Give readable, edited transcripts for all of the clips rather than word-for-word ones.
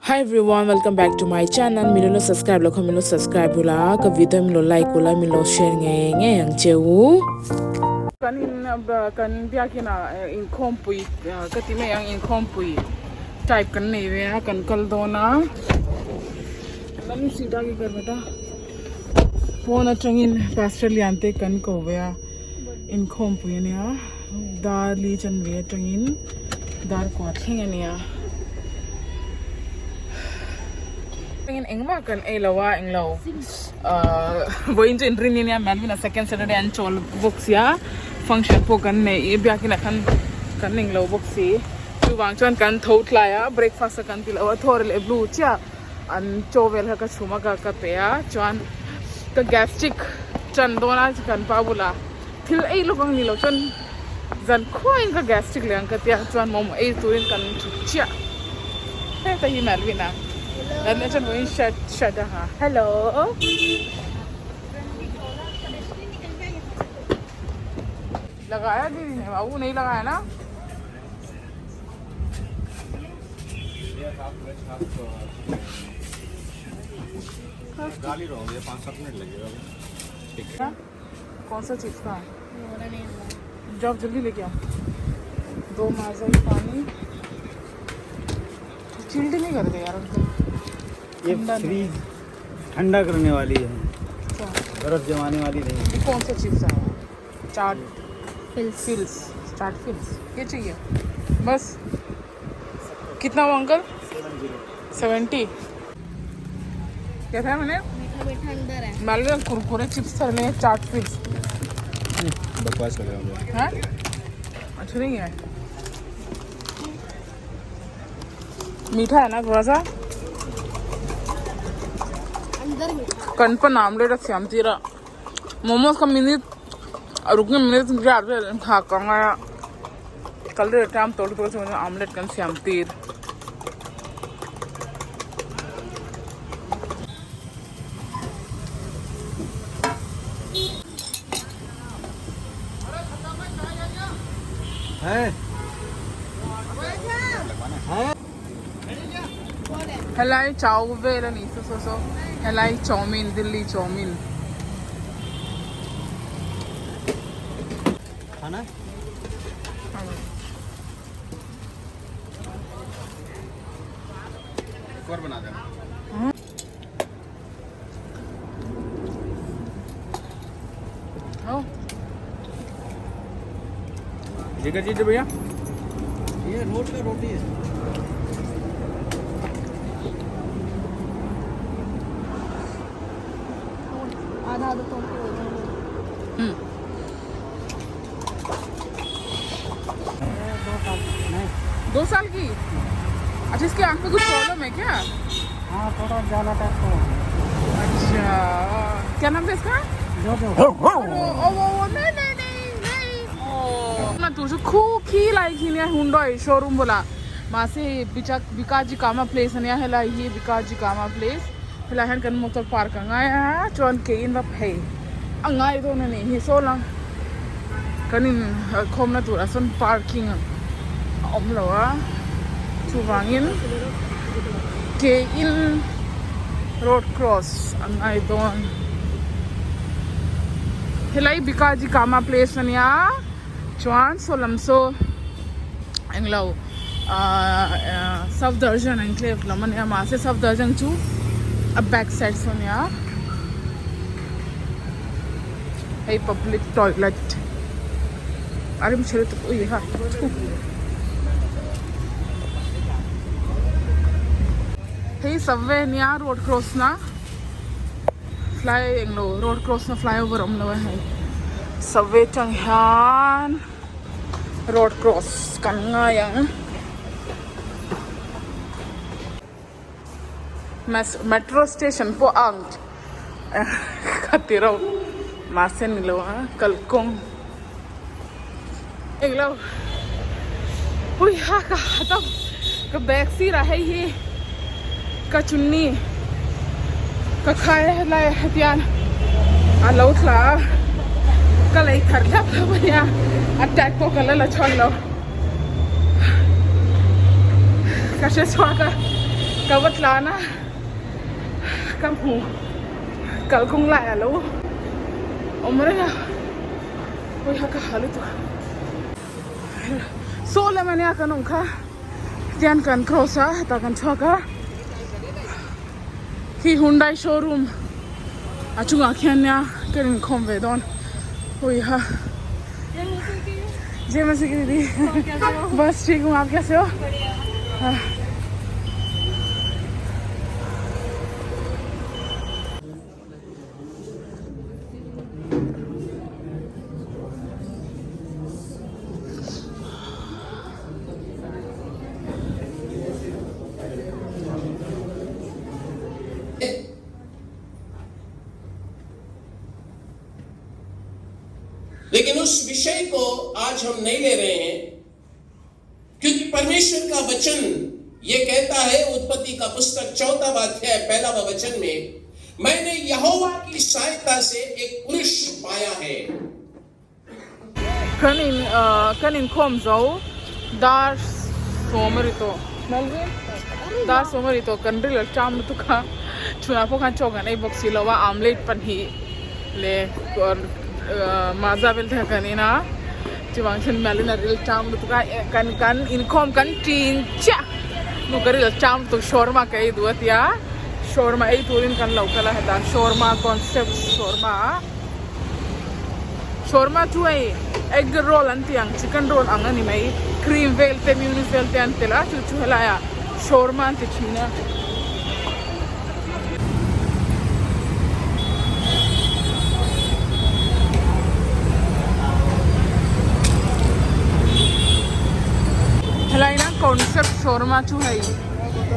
Hi everyone, welcome back to my channel. Milo subscribe lo kami lo subscribe hula ka video milo like hula milo share nge yang chewu. Kan dia kina inkhawm pui katime yang inkhawm pui type kan nei ve kan kal do na lam sida ki kar beta phone atangin pastor liante kan ko ve inkhawm pui ne ya dar li chan ve atangin dar ko thing ne ya ingin engma kan lawa englaw Vawiin to entry niya Melvin na second Saturday and chol books ya function po kan ne ibya kan englaw books si wang chuan kan thot la ya breakfast kan tilawa thor le blue cha an chovel ha ka chuma ka pe ya chuan ka gastric chan dona kan pa bula thil lokang ni lo chuan zan khoin ka gastric le ang ka tia chuan mom tuin kan chia he ta hi Melvin na and then Vawiin shut ha hello लगाया दीदी ने बाबू नहीं लगाया ना गाली रहोगे 5-7 minute लगेगा ठीक है कौन सा चीज का जब जल्दी लेके आओ 2 माजा ही पानी चिल्ड नहीं करते यार ये फ्रीज ठंडा करने वाली है बर्फ जमाने वाली नहीं। ये कौन सा चिप्स है चाट फिल्स चाट फिल्स ये चाहिए बस कितना वो अंकल 70 क्या था मैंने मीठा अंदर है मालूम कुरकुरे चिप्स कर ले चाट फिल्स बकवास कर रहे हो हाँ अच्छा नहीं है मीठा है ना थोड़ा सा कनपन आमलेट श्याम तीरा मोमोज का मिनट रुकने मिनट खा कंगा कल टाइम तोड़ से आमलेट कन श्याम तीर है हेलाई चाउवेल नहीं सो हेलाई चाउमीन दिल्ली चाउमीन खाना एक और बना देना ये क्या चीज़ है भैया ये रोट का रोटी है आधा तो 2 साल की अच्छा इसके आँख में कुछ प्रॉब्लम है क्या हाँ थोड़ा ज़्यादा टाइप को अच्छा क्या नाम है इसका ना तुझे खूकी लाइक ही हुंडोय शोरूम बोला माँ से बिकाजी कामा प्लेस है हेला ये बिकाजी कामा प्लेस हेला हैन कन मोटर पार्क अंगाया चोन के इन बप है अंगाई तो नहीं ही सोलंग कनिन खोमना तुरा सन parking omlawa Vawiin ke in road cross ang ay doon hilai bikaji kama place na niya chuan so lamso ang law south darjan enclave laman niya maase south darjan chu a back side so niya ay public toilet arim chile to uy ha hey subway niya road cross na fly englo road cross na flyover omlawa hai subway changhan road cross kan nga yang metro station po ang katiraw masen nilawa kalkong englo huy ha ka hatam ka back si rahe hi का चुन्नी का खाए लाए हथियार आलौथला का लाई खरला भैया attack को कल छोड़ लो कशे स्वागत kabat lana kamu kalkung la alo omre ya oi haka halu tu so le mane akan ongkha tian kan krosa ta kan choka hi Hyundai showroom achunga khianya kerin khomve don oi ha जय मसी की दीदी बस ठीक हूँ आप कैसे हो लेकिन उस विषय को आज हम नहीं ले रहे हैं क्योंकि परमेश्वर का वचन ये कहता है उत्पत्ति का पुस्तक 4वां अध्याय 1वां वचन में मैंने यहोवा की सहायता से एक पुरुष पाया है kanin khom zo dar somarito malve dar somarito kanril cham tu kha chuna pho khan chogan ei boxi lawa omelette pan hi le maza vel tha kanina chiwang chen melina ril cham tu ka kan inkhawm kan tin cha no karil cham tu shawarma kai duatia shawarma ei turin kan lokala heta shawarma concept shawarma tu ai egg roll antiang chicken roll angani mai cream vel te mayonnaise vel te antela chu helaya shawarma anti china helaya concept shawarma chu hai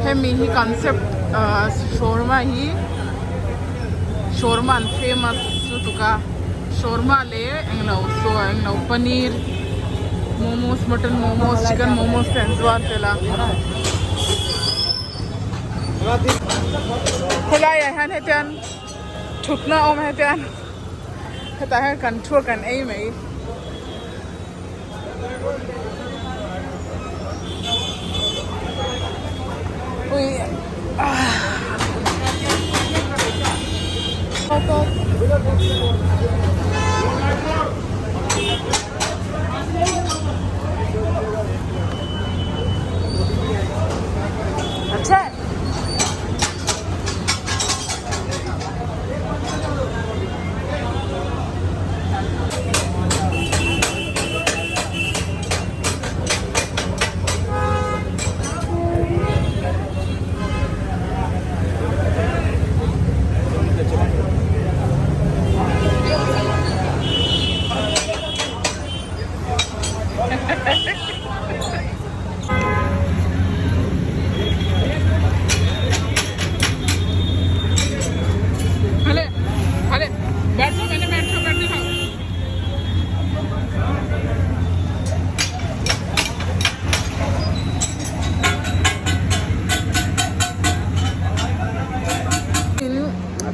hemi hi concept shawarma hi shawarma famous tuka shawarma le englo paneer momos mutton momos chicken momos tenzwar tela helaya han hetian thutna om hetian heta hai kan thur kan ei mai ui अच्छा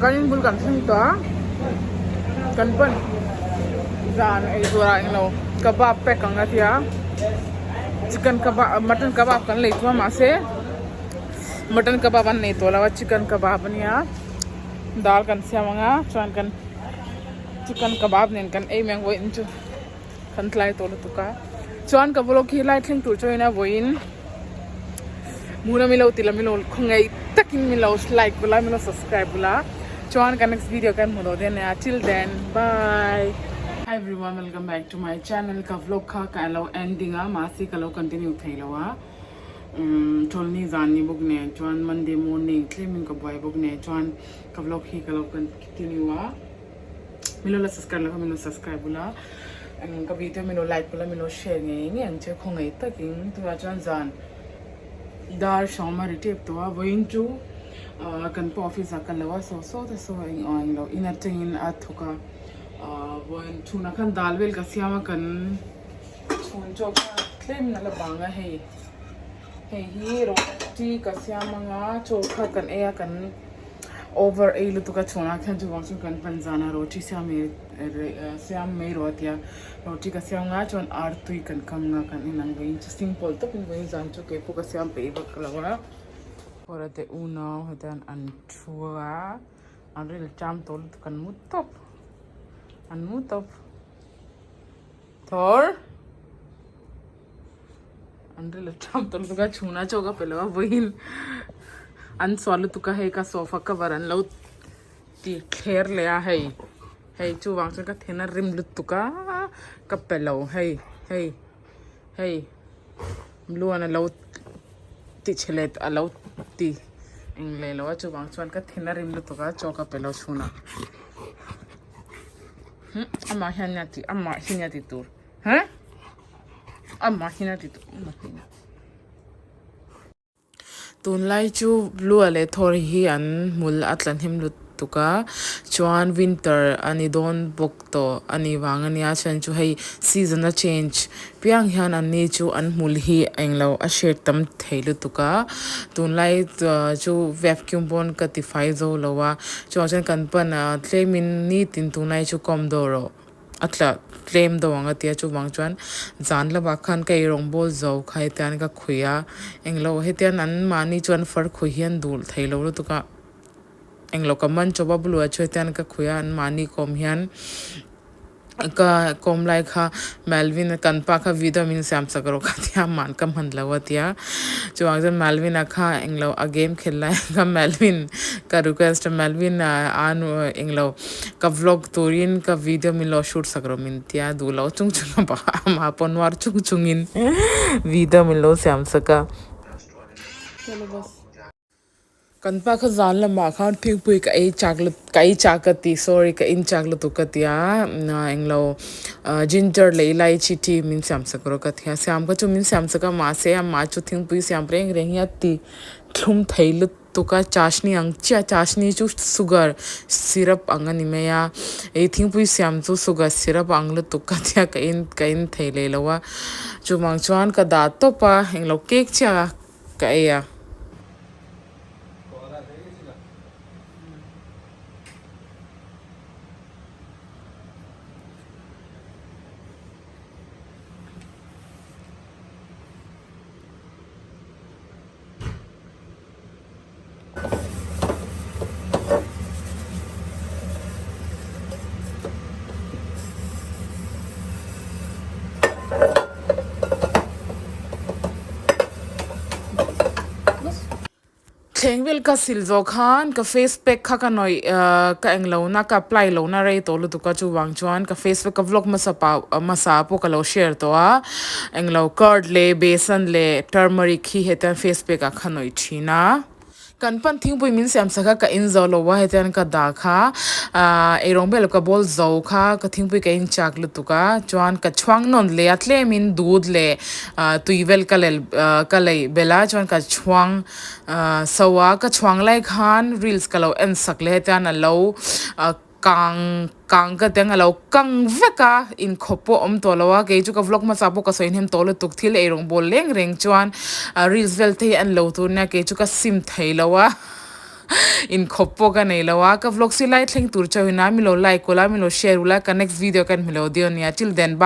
kanin bul kan thing ta kan pan zan ei zura englo kebab pe kang atia chicken kebab mutton kebab kan lei thwa ma se mutton kebab an nei to lawa chicken kebab ania dal kan siamanga chuan kan chicken kebab nen kan ei meng voi inchu kan tlai to lu tuka chuan ka vlog hi lai thleng tur choina voin muna milo tila milo khongai takin milo like bula milo subscribe bula chuan ka next video kan mudo den till then bye. Hi everyone, welcome back to my channel ka vlog kha ka lo ending a masi ka lo continue thailawa tolni zanni bogne chuan monday morning claiming ka boy bogne chuan ka vlog hi ka lo continue a milo la subscribe bula ka video milo like bula milo share nge anche khongai takin tura chuan zan dar shoma retep to a voin chu kan po office akalawa so in lo inatin athuka voin chuna kan dalvel ka siama kan chun choka claim na la banga he hero ti ka siama nga choka kan e kan over a lu tuka chuna kan ju wang kan panjana roti siam me rotia roti ka siam nga chon artui kan kam nga kan inang vein simple to pin vein jan chu ke pu ka siam pe bakalawa Ora te uno hetan an chua an ril cham tol kan mutop an mutop thor an ril cham tol tuka chuna choga pelawa Vawiin an swal tuka hai ka sofa cover an lo ti kher le a hai hey chu wang ka thena rim lut tuka ka pelo hey hey hey lu an lo ti chelet a lo ti ingle lo chu wang chuan ka thena rim lut tuka choka pelo chuna ama hinya ti tur ha ama hinya ti tur tun lai chu lu ale thor hi an mul atlan him lut tuka chuan winter ani don bok to ani wangania chan chu hei season a change piang hian an ni chu an mul hi englo a share tam theilu tuka tun lai chu vacuum bon ka ti fai zo lowa chu chan kan pan tlemin ni tin tun lai chu kom do ro atla claim do wanga tia chu wang chuan zan la ba khan kai rong bol zo khai tan ka khuya englo hetian an mani chuan far khu hian dul theilo lu tuka englo ka man choba bulu a choitan ka khuya an mani kom hian ka kom lai kha Melvin kan pa kha vitamin sam sakaro ka tia man kam han lawatia chuang jan Melvin a kha englo a game khela ka Melvin ka request Melvin an englo ka vlog turin ka video min lo shoot sakaro min tia du lo chung chung ba ma ponwar chung chungin video min lo sam saka chalo bas kan pa kha zan la ma khan thing pui ka ei chakati sorry ka in chakla tu ka tia na englo ginger le lai chi ti min sam sakro ka thia sam ka chu min sam saka ma se ma chu thing pui sam reng reng ya ti thum thailu tu ka chashni ang cha chashni chu sugar syrup angani me ya ei thing pui sam chu sugar syrup anglu tu ka thia ka in thaile lawa chu mang chuan ka da to pa englo cake cha ka ya Thengwil ka silzo khan ka face pack kha ka noi ka englo na ka apply lo na rei to lu tu ka chu wang chuan ka Facebook ka vlog masa po ka lo share to a englo curd le besan le turmeric hi hetan face pack ka khanoi thina kan pan thing pui min sam saka ka in zo lo wa hetan ka da kha e rong bel ka bol zo kha ka thing pui ka in chak lu tuka chuan ka chwang non le atle min dud le tuivel ka le bela chuan ka chwang sawa ka chwang lai khan reels ka lo en sak le hetan a lo kang ka teng alo kang veka in khopo om to lawa ke chu ka vlog ma sa po ka soin hem to lu tuk thil e rong bol leng reng chuan reels vel the an lo tu na ke chu ka sim thei lawa in khopo ka nei lawa ka vlog si lai thleng tur chawina mi lo like kola mi lo share ula ka next video kan mi lo dio nia till then bye.